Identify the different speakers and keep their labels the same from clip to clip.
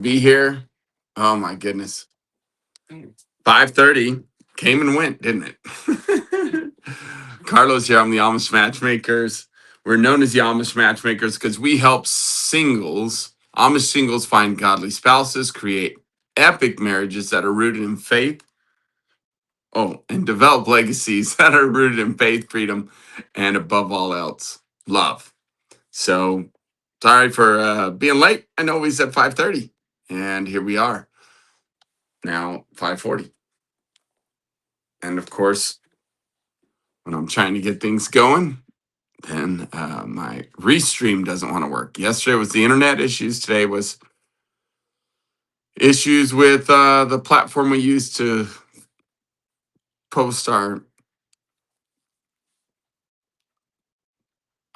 Speaker 1: Be here. Oh my goodness. 5:30 came and went, didn't it? Carlos here. I'm the Amish Matchmakers. We're known as the Amish Matchmakers because we help Amish singles find godly spouses, create epic marriages that are rooted in faith. Oh, and develop legacies that are rooted in faith, freedom, and above all else, love. So sorry for being late. I know we said 5:30, and here we are now 5:40. And of course, when I'm trying to get things going, then my restream doesn't want to work. Yesterday was the internet issues. Today was issues with the platform we use to post our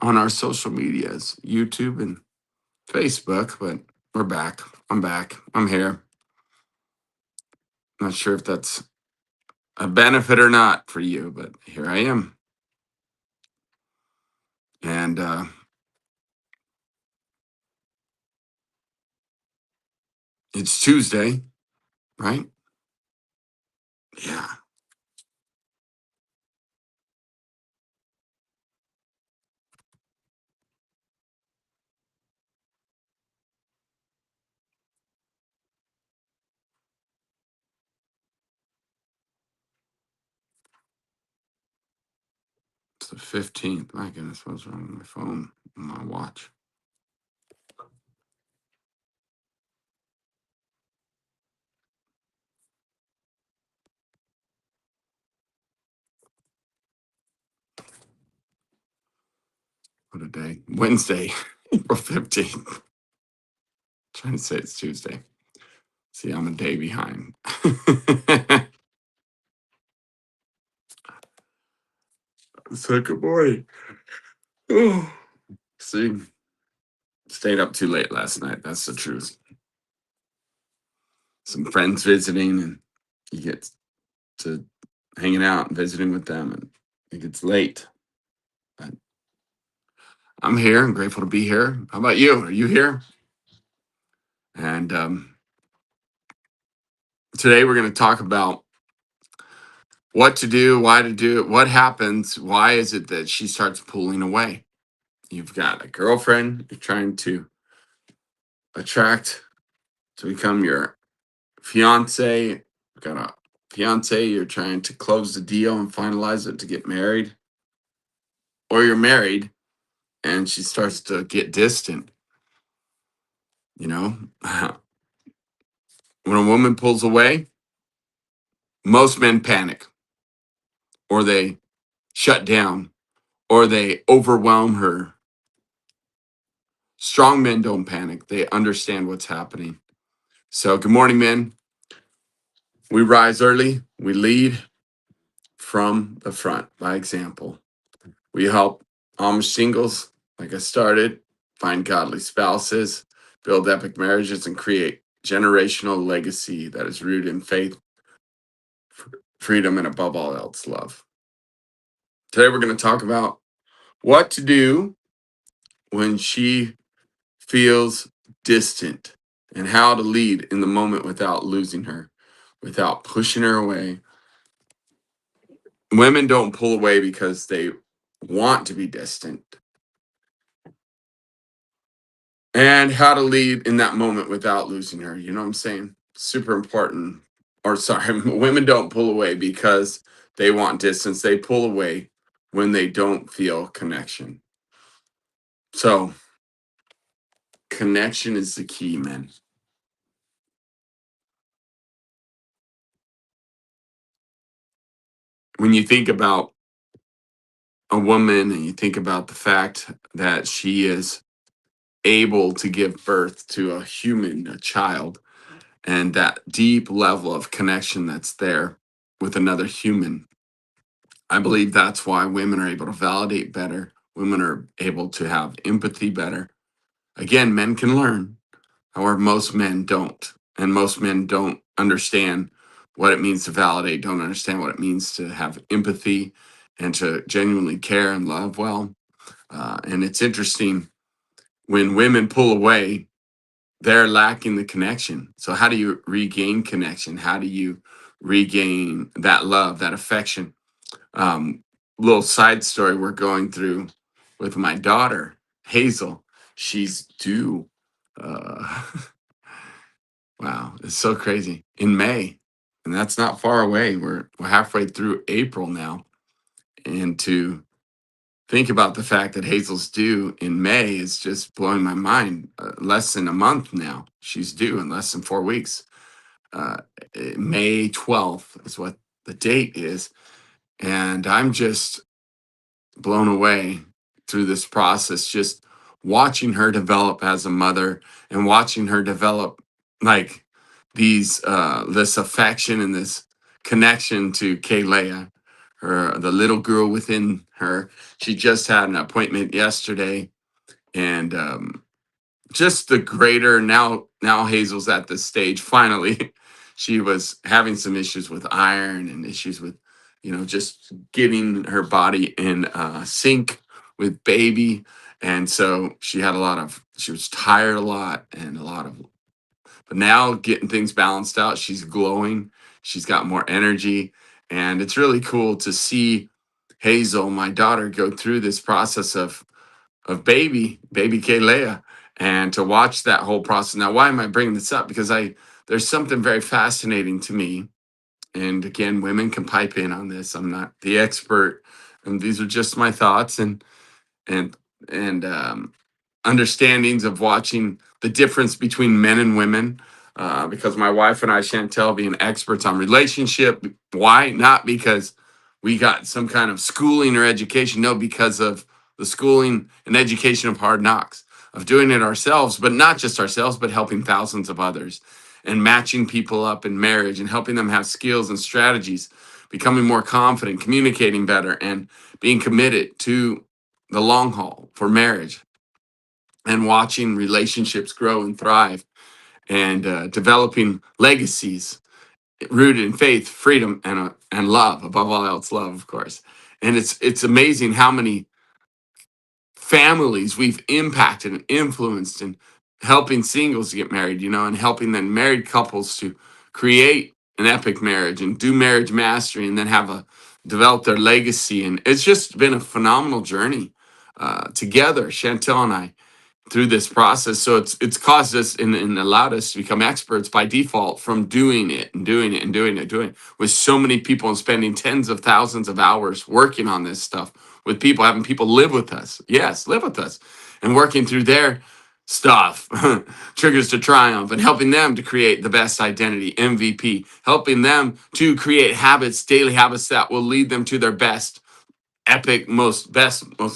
Speaker 1: on our social medias, YouTube and Facebook. But we're back. I'm back. I'm here. Not sure if that's a benefit or not for you, but here I am. And it's Tuesday, right? Yeah. It's the 15th. My goodness, what's wrong with my phone and my watch? What a day. Wednesday, April 15th. Trying to say it's Tuesday. See, I'm a day behind. So good morning. Oh, see, stayed up too late last night. That's the truth. Some friends visiting, and you get to hanging out and visiting with them, and it gets late. But I'm here. I'm grateful to be here. How about you? Are you here? And today we're going to talk about what to do, why to do it, what happens, why is it that she starts pulling away? You've got a girlfriend you're trying to attract to become your fiance. You've got a fiance you're trying to close the deal and finalize it to get married. Or you're married and she starts to get distant. You know, when a woman pulls away, most men panic or they shut down or they overwhelm her. Strong men don't panic, they understand what's happening. So, good morning, men. We rise early, we lead from the front by example. We help Amish singles, like I started, find godly spouses, build epic marriages, and create generational legacy that is rooted in faith, freedom, and above all else, love. Today, we're going to talk about what to do when she feels distant and how to lead in the moment without losing her, without pushing her away. Women don't pull away because they want to be distant, and how to lead in that moment without losing her. You know what I'm saying? Super important. Or, sorry, women don't pull away because they want distance. They pull away when they don't feel connection. So, connection is the key, man. When you think about a woman and you think about the fact that she is able to give birth to a human, a child, and that deep level of connection that's there with another human, I believe that's why women are able to validate better. Women are able to have empathy better. Again, men can learn. However, most men don't. And most men don't understand what it means to validate, don't understand what it means to have empathy and to genuinely care and love well. And it's interesting when women pull away, they're lacking the connection. So how do you regain connection? How do you regain that love, that affection? um, Little side story we're going through with my daughter Hazel. She's due. Uh, wow, it's so crazy, in May, and that's not far away. We're halfway through April now, and to think about the fact that Hazel's due in May is just blowing my mind. Less than a month now, she's due in less than 4 weeks. Uh, May 12th is what the date is, and I'm just blown away through this process, just watching her develop as a mother and watching her develop like these this affection and this connection to Kalea, her the little girl within her. She just had an appointment yesterday, and just the greater now Hazel's at this stage finally. She was having some issues with iron and issues with just getting her body in sync with baby, and so she was tired a lot and a lot of, but now getting things balanced out, she's glowing, she's got more energy, and it's really cool to see Hazel, my daughter, go through this process of baby Kalea, and to watch that whole process. Now, why am I bringing this up? Because there's something very fascinating to me, and again, women can pipe in on this. I'm not the expert, and these are just my thoughts and and understandings of watching the difference between men and women. Because my wife and I, Chantel, being experts on relationship, why? Not because we got some kind of schooling or education. No, because of the schooling and education of hard knocks, of doing it ourselves, but not just ourselves, but helping thousands of others and matching people up in marriage and helping them have skills and strategies, becoming more confident, communicating better, and being committed to the long haul for marriage, and watching relationships grow and thrive, and developing legacies rooted in faith, freedom, and love. Above all else, love, of course. And it's amazing how many families we've impacted and influenced, and helping singles get married, and helping then married couples to create an epic marriage and do marriage mastery, and then have a develop their legacy. And it's just been a phenomenal journey together, Chantel and I, through this process. So it's caused us and allowed us to become experts by default from doing it and doing it and doing it, doing it with so many people, and spending tens of thousands of hours working on this stuff with people, having people live with us. Yes, live with us, and working through their stuff, triggers to triumph, and helping them to create the best identity, MVP, helping them to create habits, daily habits that will lead them to their best epic, most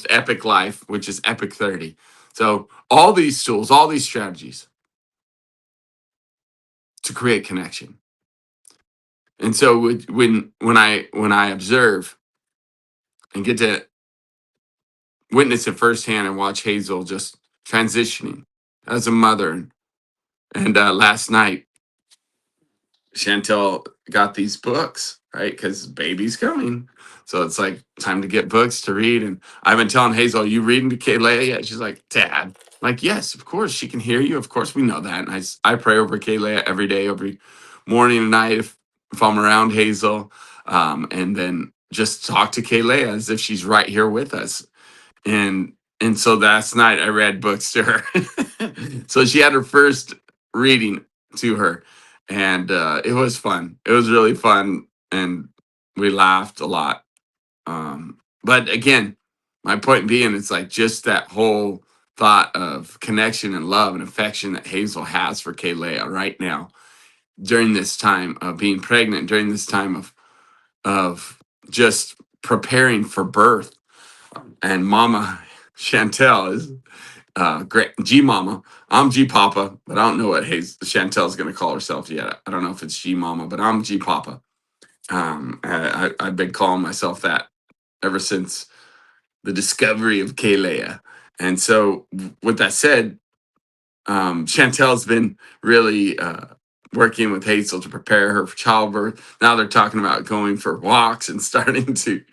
Speaker 1: epic life, which is epic 30. So all these tools, all these strategies to create connection. And so when I observe and get to witness it firsthand and watch Hazel just transitioning as a mother, and last night Chantel got these books, right? Because baby's coming. So it's like time to get books to read. And I've been telling Hazel, you reading to Kayla yet? She's like, Dad. I'm like, yes, of course. She can hear you. Of course, we know that. And I pray over Kayla every day, every morning and night if I'm around Hazel. And then just talk to Kayla as if she's right here with us. And so last night I read books to her. So she had her first reading to her, and it was fun. It was really fun, and we laughed a lot. But again, my point being, it's like just that whole thought of connection and love and affection that Hazel has for Kalea right now, during this time of being pregnant, during this time of just preparing for birth. And Mama Chantel is great G Mama. I'm G Papa, but I don't know what Chantel's going to call herself yet. I don't know if it's G Mama, but I'm G Papa. I've been calling myself that ever since the discovery of Kalea. And so, with that said, Chantel's been really working with Hazel to prepare her for childbirth. Now they're talking about going for walks and starting to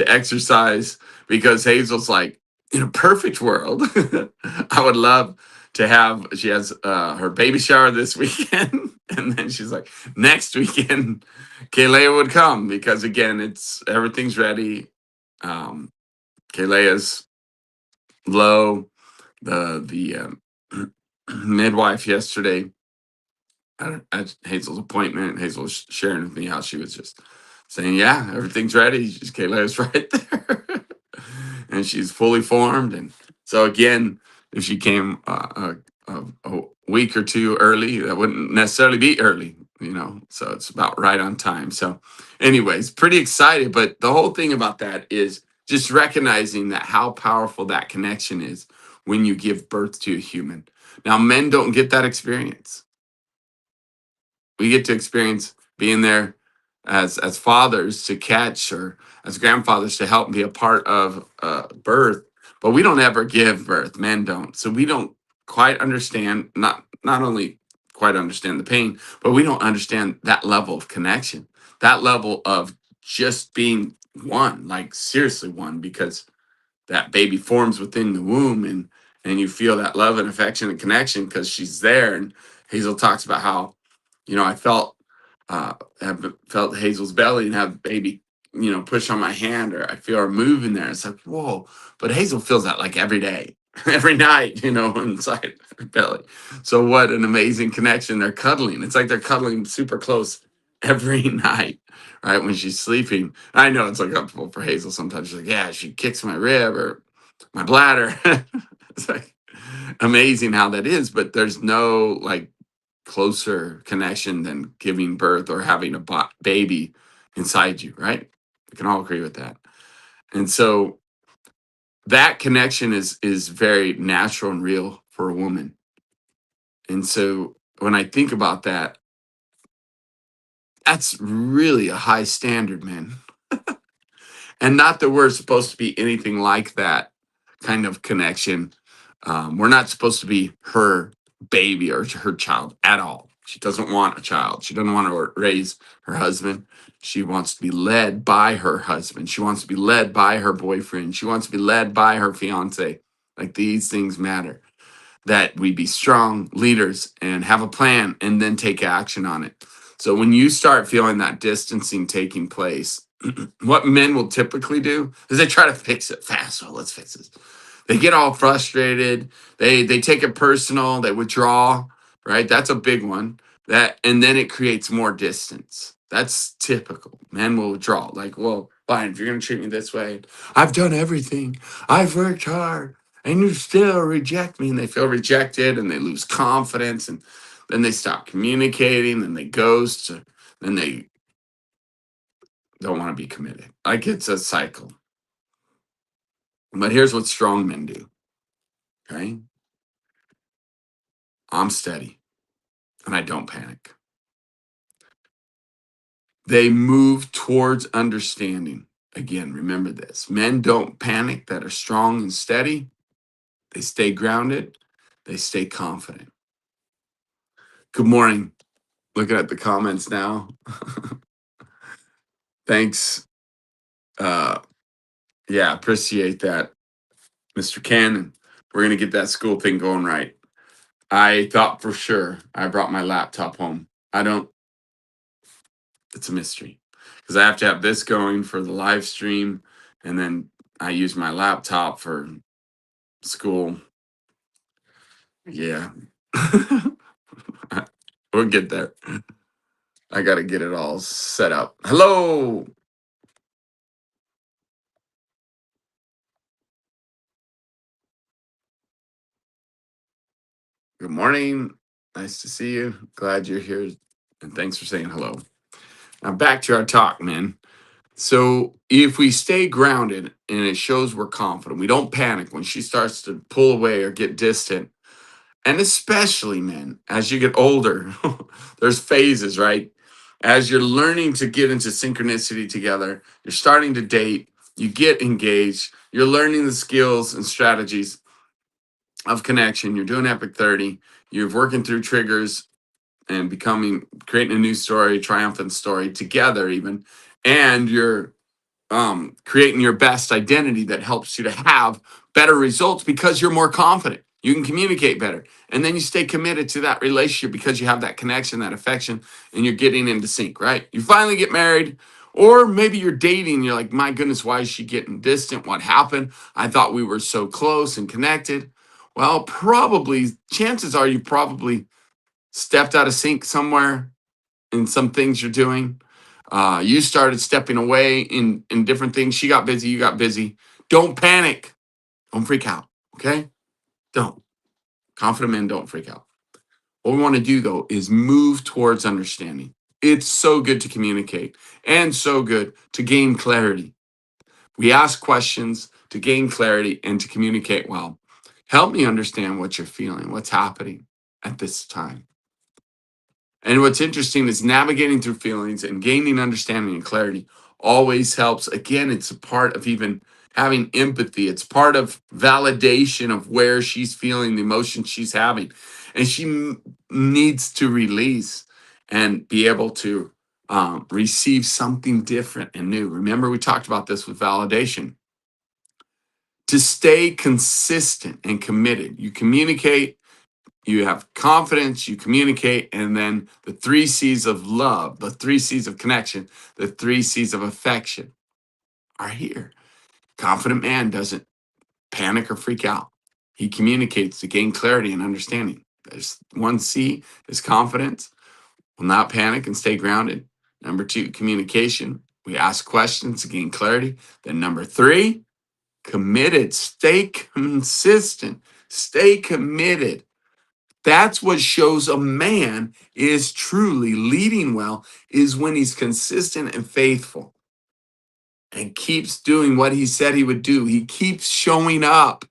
Speaker 1: exercise, because Hazel's like, in a perfect world, I would love to have. She has her baby shower this weekend, and then she's like, next weekend, Kalea would come because again, it's everything's ready. Kalea's low. The midwife yesterday at Hazel's appointment, Hazel was sharing with me how she was just saying, "Yeah, everything's ready. Just Kayla's right there, and she's fully formed." And so again, if she came a week or two early, that wouldn't necessarily be early, you know. So it's about right on time. So, anyways, pretty excited. But the whole thing about that is just recognizing that how powerful that connection is when you give birth to a human. Now, men don't get that experience. We get to experience being there as fathers to catch, or as grandfathers to help be a part of birth, but we don't ever give birth. Men don't, so we don't quite understand, not only quite understand the pain, but we don't understand that level of connection, that level of just being one, like seriously one, because that baby forms within the womb, and you feel that love and affection and connection because she's there. And Hazel talks about how, I have felt Hazel's belly and have baby, push on my hand, or I feel her move in there. It's like, whoa. But Hazel feels that like every day, every night, inside her belly. So what an amazing connection. They're cuddling. It's like they're cuddling super close every night, right? When she's sleeping. I know it's uncomfortable for Hazel sometimes. She's like, yeah, she kicks my rib or my bladder. It's like amazing how that is, but there's no like closer connection than giving birth or having a baby inside you, right? We can all agree with that. And so that connection is very natural and real for a woman. And so when I think about that, that's really a high standard, man. And not that we're supposed to be anything like that kind of connection. We're not supposed to be her baby or her child at all. She doesn't want a child. She doesn't want to raise her husband. She wants to be led by her husband. She wants to be led by her boyfriend. She wants to be led by her fiance. Like these things matter. That we be strong leaders and have a plan and then take action on it. So when you start feeling that distancing taking place, what men will typically do is they try to fix it fast. Oh, let's fix this. They get all frustrated. They take it personal. They withdraw. Right, that's a big one. That and then it creates more distance. That's typical. Men will withdraw. Like, well, fine. If you're gonna treat me this way, I've done everything. I've worked hard, and you still reject me. And they feel rejected, and they lose confidence, and then they stop communicating. And they ghost. Then they don't want to be committed. Like it's a cycle. But here's what strong men do. Okay. I'm steady and I don't panic. They move towards understanding. Again, remember this. Men don't panic that are strong and steady. They stay grounded. They stay confident. Good morning. Looking at the comments now. Thanks. Uh, yeah, appreciate that, Mr. Cannon. We're going to get that school thing going right. I thought for sure I brought my laptop home. I don't, it's a mystery because I have to have this going for the live stream, and then I use my laptop for school. Yeah. We'll get there. I got to get it all set up. Hello. Good morning. Nice to see you. Glad you're here. And thanks for saying hello. Now, back to our talk, man. So if we stay grounded and it shows we're confident, we don't panic when she starts to pull away or get distant. And especially, man, as you get older, there's phases, right? As you're learning to get into synchronicity together, you're starting to date, you get engaged, you're learning the skills and strategies of connection. You're doing Epic 30, you're working through triggers and creating a new story, triumphant story together, even. And you're creating your best identity that helps you to have better results because you're more confident. You can communicate better. And then you stay committed to that relationship because you have that connection, that affection, and you're getting into sync, right? You finally get married, or maybe you're dating. You're like, my goodness, why is she getting distant? What happened? I thought we were so close and connected. Well, probably, chances are you probably stepped out of sync somewhere in some things you're doing. You started stepping away in different things. She got busy, you got busy. Don't panic. Don't freak out. Okay? Don't. Confident men don't freak out. What we want to do though is move towards understanding. It's so good to communicate and so good to gain clarity. We ask questions to gain clarity and to communicate well. Help me understand what you're feeling, what's happening at this time. And what's interesting is navigating through feelings and gaining understanding and clarity always helps. Again, it's a part of even having empathy. It's part of validation of where she's feeling, the emotions she's having. And she needs to release and be able to receive something different and new. Remember, we talked about this with validation. To stay consistent and committed, you communicate, you have confidence, you communicate, and then the three C's of love, the three C's of connection, the three C's of affection are here. Confident man doesn't panic or freak out. He communicates to gain clarity and understanding. There's one C is confidence, will not panic and stay grounded. Number two, communication. We ask questions to gain clarity. Then number three, committed. Stay consistent. Stay committed. That's what shows a man is truly leading well, is when he's consistent and faithful and keeps doing what he said he would do. He keeps showing up.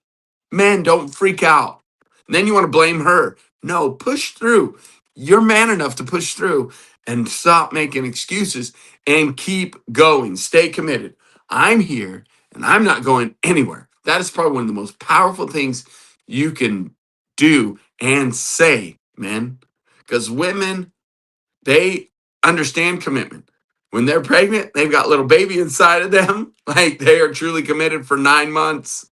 Speaker 1: Men, don't freak out. And then you want to blame her. No, push through. You're man enough to push through and stop making excuses and keep going. Stay committed. I'm here and I'm not going anywhere. That is probably one of the most powerful things you can do and say, men. Because women, they understand commitment. When they're pregnant, they've got little baby inside of them. Like they are truly committed for 9 months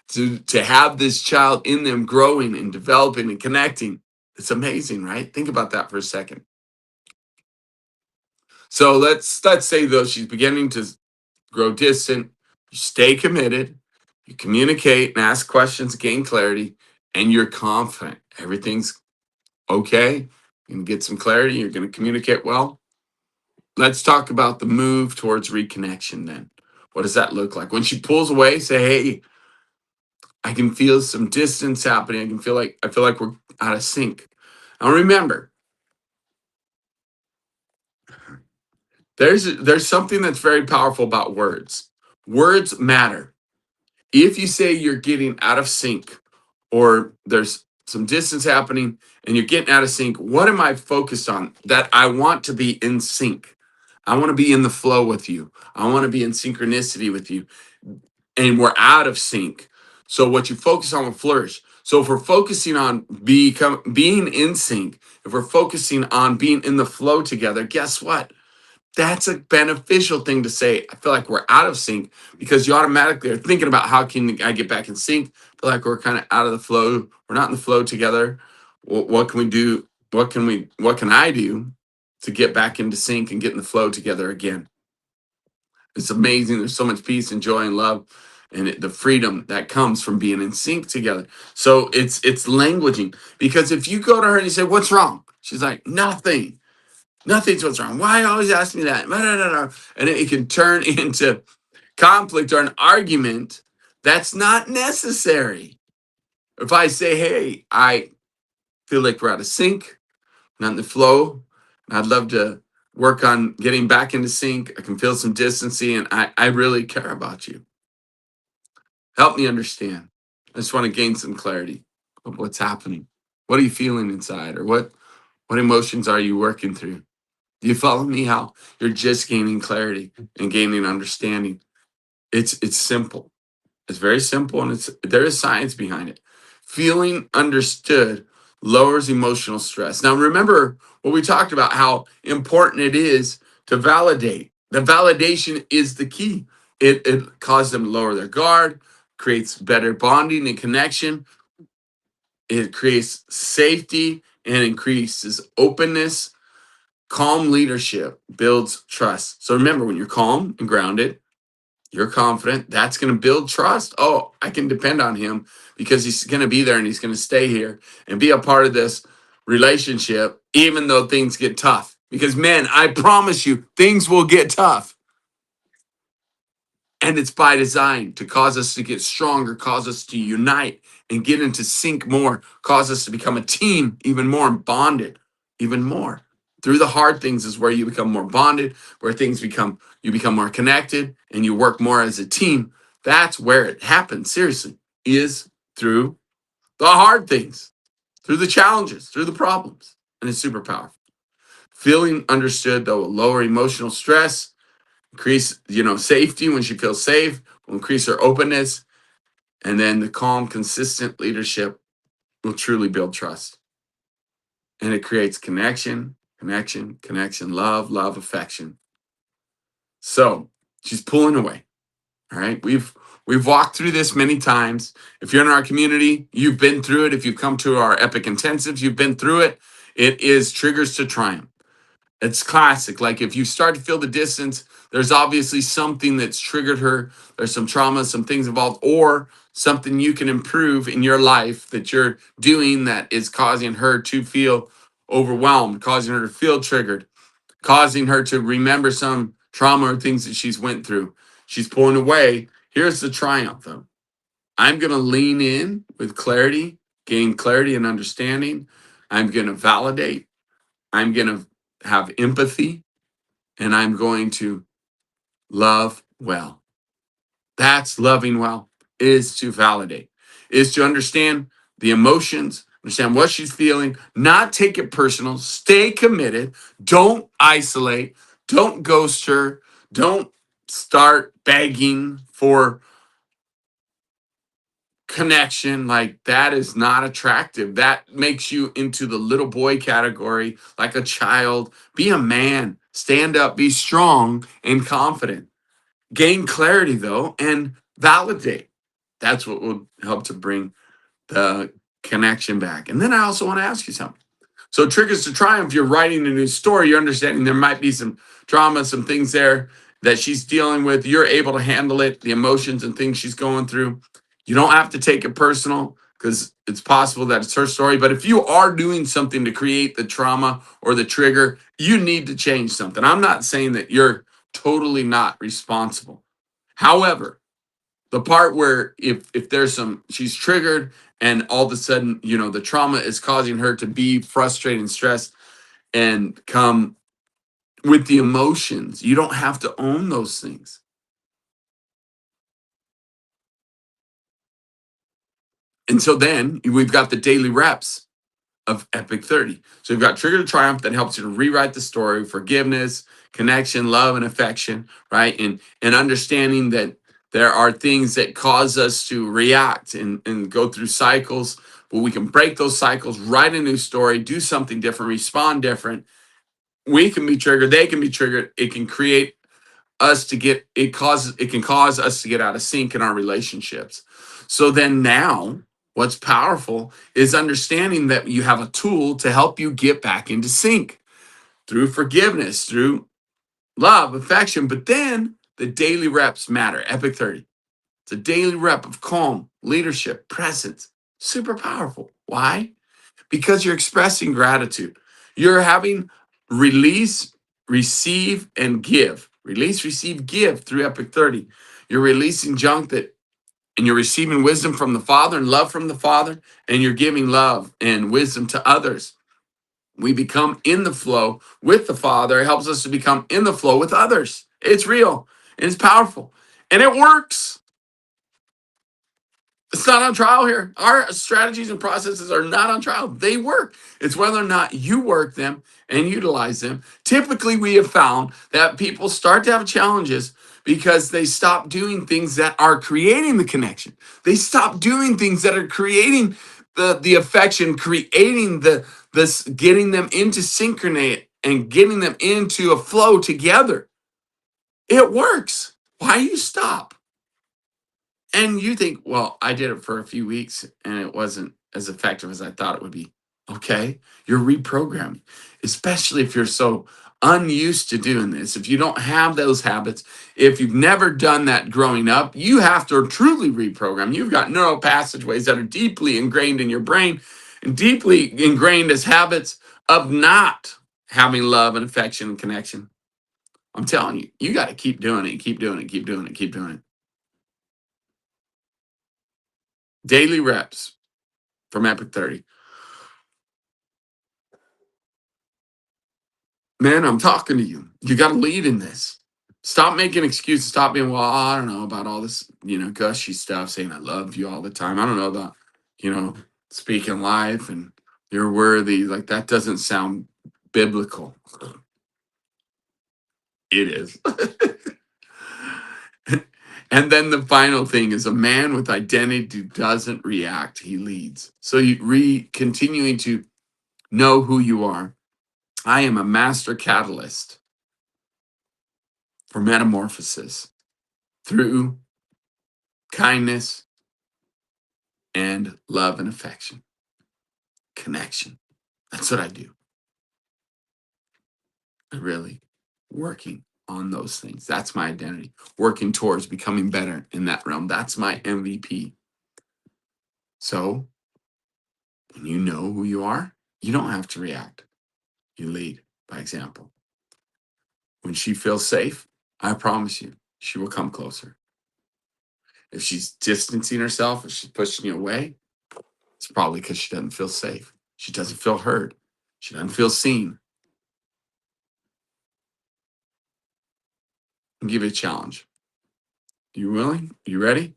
Speaker 1: to have this child in them growing and developing and connecting. It's amazing, right? Think about that for a second. So let's say though she's beginning to grow distant. You stay committed, you communicate and ask questions, gain clarity, and you're confident everything's okay. You can get some clarity, you're going to communicate well. Let's talk about the move towards reconnection then. What does that look like? When she pulls away, say, hey, I can feel some distance happening. I feel like we're out of sync. Now remember, there's something that's very powerful about words. Words matter. If you say you're getting out of sync or there's some distance happening and you're getting out of sync, what am I focused on? That I want to be in sync. I want to be in the flow with you. I want to be in synchronicity with you. And we're out of sync. So what you focus on will flourish. So if we're focusing on being in sync, if we're focusing on being in the flow together, guess what? That's a beneficial thing to say. I feel like we're out of sync because you automatically are thinking about how can I get back in sync. I feel like we're kind of out of the flow. We're not in the flow together. What can we do? What can I do to get back into sync and get in the flow together again? It's amazing. There's so much peace and joy and love and the freedom that comes from being in sync together. So it's languaging, because if you go to her and you say, what's wrong? She's like, nothing. Nothing's what's wrong. Why you always ask me that? And it can turn into conflict or an argument that's not necessary. If I say, hey, I feel like we're out of sync, not in the flow, and I'd love to work on getting back into sync. I can feel some distancy and I really care about you. Help me understand. I just want to gain some clarity of what's happening. What are you feeling inside, or what emotions are you working through? Do you follow me? How you're just gaining clarity and gaining understanding. It's simple. It's very simple, and there is science behind it. Feeling understood lowers emotional stress. Now remember what we talked about, how important it is to validate. The validation is the key. It causes them to lower their guard, creates better bonding and connection, It creates safety and increases openness. Calm leadership builds trust. So remember, when you're calm and grounded, you're confident, that's going to build trust. Oh, I can depend on him because he's going to be there and he's going to stay here and be a part of this relationship, even though things get tough. Because, man, I promise you, things will get tough. And it's by design to cause us to get stronger, cause us to unite and get into sync more, cause us to become a team even more and bonded even more. Through the hard things is where you become more bonded, where you become more connected and you work more as a team. That's where it happens, seriously, is through the hard things, through the challenges, through the problems. And it's super powerful. Feeling understood, though, will lower emotional stress, increase, safety when she feels safe, will increase her openness, and then the calm, consistent leadership will truly build trust. And it creates connection, love, affection. So she's pulling away. All right. We've walked through this many times. If you're in our community, you've been through it. If you've come to our epic intensives, you've been through it. It is triggers to triumph. It's classic. Like if you start to feel the distance, there's obviously something that's triggered her. There's some trauma, some things involved, or something you can improve in your life that you're doing that is causing her to feel overwhelmed, causing her to feel triggered, causing her to remember some trauma or things that she's went through. She's pulling away. Here's the triumph, though. I'm going to lean in with clarity, gain clarity and understanding. I'm going to validate. I'm going to have empathy, and I'm going to love well. That's loving well, is to validate, is to understand the emotions, understand what she's feeling, not take it personal, stay committed, don't isolate, don't ghost her, don't start begging for connection. Like that is not attractive. That makes you into the little boy category, like a child. Be a man, stand up, be strong and confident. Gain clarity though and validate. That's what will help to bring the connection back. And then I also want to ask you something. So triggers to triumph, you're writing a new story, you're understanding there might be some trauma, some things there that she's dealing with. You're able to handle it, the emotions and things she's going through. You don't have to take it personal because it's possible that it's her story. But if you are doing something to create the trauma or the trigger, you need to change something. I'm not saying that you're totally not responsible. However, the part where if there's some she's triggered and all of a sudden the trauma is causing her to be frustrated and stressed and come with the emotions, you don't have to own those things. And so then we've got the daily reps of Epic 30. So you've got Trigger to Triumph that helps you to rewrite the story, forgiveness, connection, love, and affection, right? And understanding that there are things that cause us to react and go through cycles, but we can break those cycles, write a new story, do something different, respond different. We can be triggered, they can be triggered. It can create us to get it can cause us to get out of sync in our relationships. So then now what's powerful is understanding that you have a tool to help you get back into sync through forgiveness, through love, affection, but then the daily reps matter. Epic 30. It's a daily rep of calm, leadership, presence. Super powerful. Why? Because you're expressing gratitude. You're having release, receive, and give. Release, receive, give through Epic 30. You're releasing junk and you're receiving wisdom from the Father and love from the Father, and you're giving love and wisdom to others. We become in the flow with the Father. It helps us to become in the flow with others. It's real and it's powerful and it works. It's not on trial here. Our strategies and processes are not on trial. They work. It's whether or not you work them and utilize them. Typically, we have found that people start to have challenges because they stop doing things that are creating the connection. They stop doing things that are creating the affection, creating this, getting them into synchrony and getting them into a flow together. It works. Why you stop? And you think, well, I did it for a few weeks and it wasn't as effective as I thought it would be. Okay, you're reprogramming, especially if you're so unused to doing this. If you don't have those habits, if you've never done that growing up, you have to truly reprogram. You've got neural passageways that are deeply ingrained in your brain and deeply ingrained as habits of not having love and affection and connection. I'm telling you, you got to keep doing it, keep doing it, keep doing it, keep doing it. Daily reps from Epic 30. Man, I'm talking to you. You got to lead in this. Stop making excuses. Stop being, well, I don't know about all this, gushy stuff, saying I love you all the time. I don't know about, speaking life and you're worthy. Like that doesn't sound biblical. It is. And then the final thing is a man with identity doesn't react, he leads. So you continuing to know who you are. I am a master catalyst for metamorphosis through kindness and love and affection, connection. That's what I do. I really working on those things. That's my identity. Working towards becoming better in that realm. That's my MVP. So when you know who you are, you don't have to react. You lead by example. When she feels safe, I promise you, she will come closer. If she's distancing herself, if she's pushing you away, it's probably because she doesn't feel safe. She doesn't feel heard. She doesn't feel seen. I'll give you a challenge. You willing? You ready?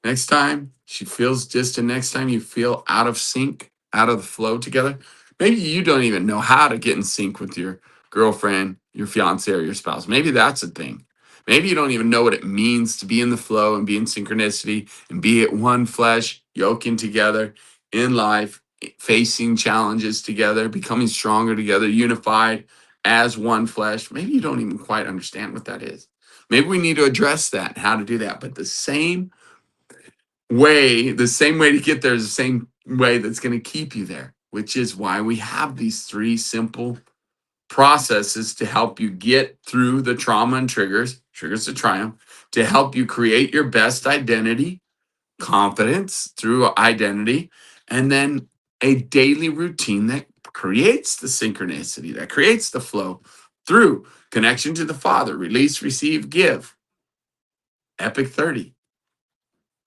Speaker 1: Next time she feels distant, next time you feel out of sync, out of the flow together, maybe you don't even know how to get in sync with your girlfriend, your fiance, or your spouse. Maybe that's a thing. Maybe you don't even know what it means to be in the flow and be in synchronicity and be at one flesh, yoking together in life, facing challenges together, becoming stronger together, unified as one flesh. Maybe you don't even quite understand what that is. Maybe we need to address that and how to do that. But the same way to get there is the same way that's going to keep you there, which is why we have these three simple processes to help you get through the trauma and triggers to triumph, to help you create your best identity, confidence through identity, and then a daily routine that creates the synchronicity, that creates the flow through connection to the Father, release, receive, give. Epic 30.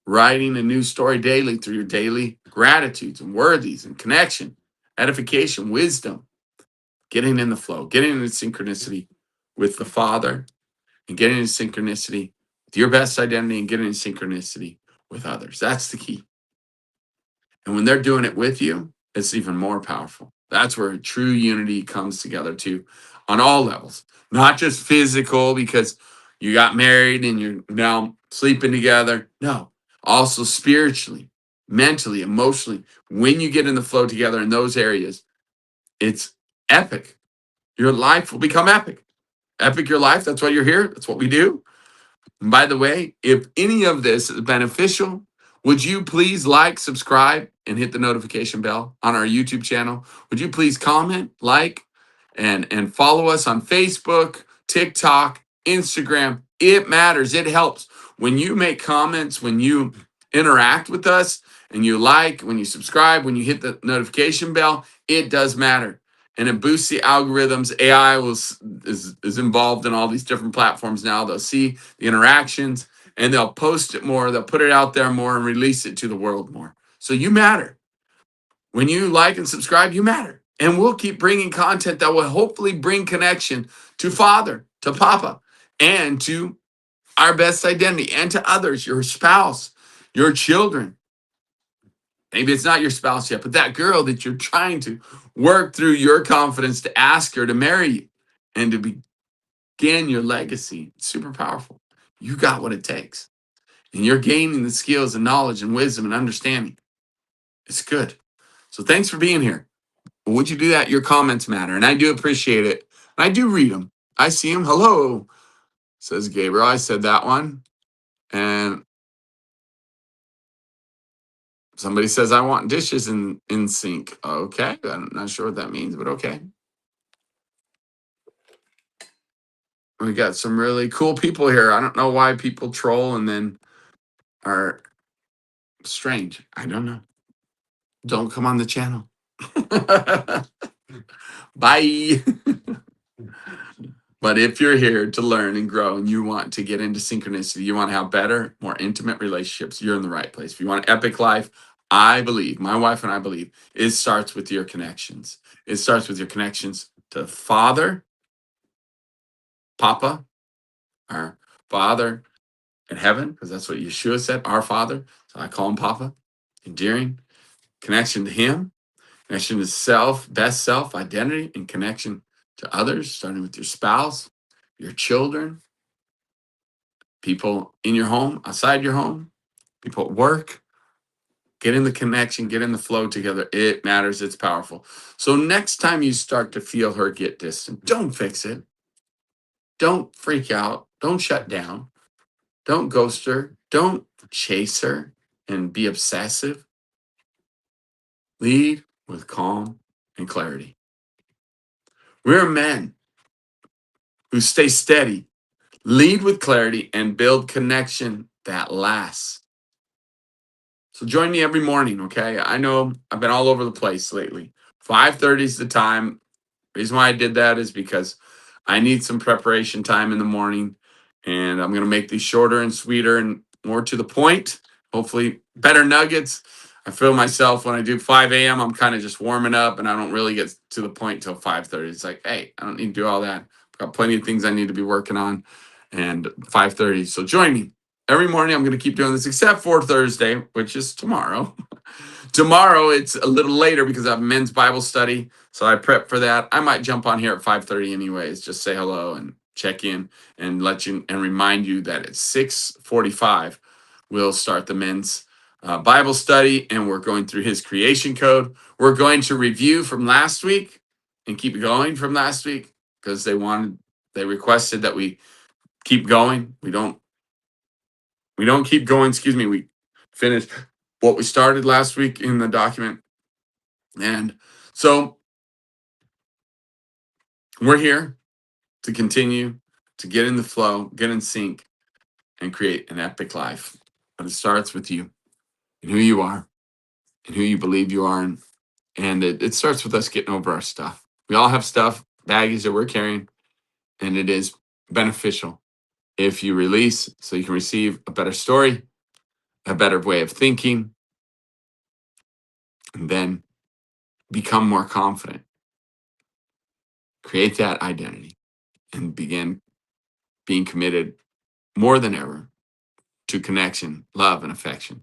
Speaker 1: Writing a new story daily through your daily gratitudes and worthies and connection, edification, wisdom, getting in the flow, getting in synchronicity with the Father, and getting in synchronicity with your best identity and getting in synchronicity with others. That's the key. And when they're doing it with you, it's even more powerful. That's where true unity comes together too, on all levels, not just physical because you got married and you're now sleeping together. No, also spiritually, mentally, emotionally. When you get in the flow together in those areas, it's epic. Your life will become epic. Epic your life. That's why you're here. That's what we do. And by the way, if any of this is beneficial, would you please like, subscribe, and hit the notification bell on our YouTube channel? Would you please comment, like, and follow us on Facebook, TikTok, Instagram? It matters. It helps. When you make comments, when you interact with us, and you like, when you subscribe, when you hit the notification bell, it does matter. And it boosts the algorithms. AI is involved in all these different platforms now. They'll see the interactions and they'll post it more. They'll put it out there more and release it to the world more. So you matter. When you like and subscribe, you matter. And we'll keep bringing content that will hopefully bring connection to Father, to Papa, and to our best identity and to others, your spouse, your children. Maybe it's not your spouse yet, but that girl that you're trying to work through your confidence to ask her to marry you and to begin your legacy. It's super powerful. You got what it takes. And you're gaining the skills and knowledge and wisdom and understanding. It's good. So thanks for being here. Would you do that? Your comments matter. And I do appreciate it. I do read them. I see them. Hello, says Gabriel. I said that one. And Somebody says, I want dishes in sync. Okay. I'm not sure what that means, but okay. We got some really cool people here. I don't know why people troll and then are strange. I don't know. Don't come on the channel. Bye. But if you're here to learn and grow and you want to get into synchronicity, you want to have better, more intimate relationships, you're in the right place. If you want epic life, I believe, my wife and I believe, it starts with your connections. It starts with your connections to Father, Papa, our Father in heaven, because that's what Yeshua said, our Father. So I call him Papa. Endearing connection to him, connection to self, best self, identity, and connection to others, starting with your spouse, your children, people in your home, outside your home, people at work. Get in the connection, get in the flow together. It matters. It's powerful. So next time you start to feel her get distant, don't fix it. Don't freak out. Don't shut down. Don't ghost her. Don't chase her and be obsessive. Lead with calm and clarity. We're men who stay steady, lead with clarity, and build connection that lasts. So join me every morning, okay? I know I've been all over the place lately. 5:30 is the time. Reason why I did that is because I need some preparation time in the morning, and I'm going to make these shorter and sweeter and more to the point. Hopefully, better nuggets. I feel myself when I do 5 a.m. I'm kind of just warming up, and I don't really get to the point till 5:30. It's like, hey, I don't need to do all that. I've got plenty of things I need to be working on, and 5:30. So join me every morning. I'm going to keep doing this, except for Thursday, which is tomorrow. Tomorrow it's a little later because I have men's Bible study, so I prep for that. I might jump on here at 5:30 anyways, just say hello and check in and let you and remind you that at 6:45 we'll start the men's Bible study, and we're going through his creation code. We're going to review from last week and keep going from last week because they requested that we keep going. We don't keep going, excuse me, we finish what we started last week in the document. And so we're here to continue to get in the flow, get in sync, and create an epic life. But it starts with you and who you are and who you believe you are. And it starts with us getting over our stuff. We all have stuff, baggage that we're carrying, and it is beneficial if you release so you can receive a better story, a better way of thinking, and then become more confident. Create that identity and begin being committed more than ever to connection, love, and affection.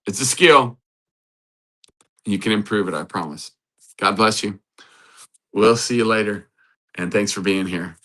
Speaker 1: It's a skill. You can improve it, I promise. God bless you. We'll see you later. And thanks for being here.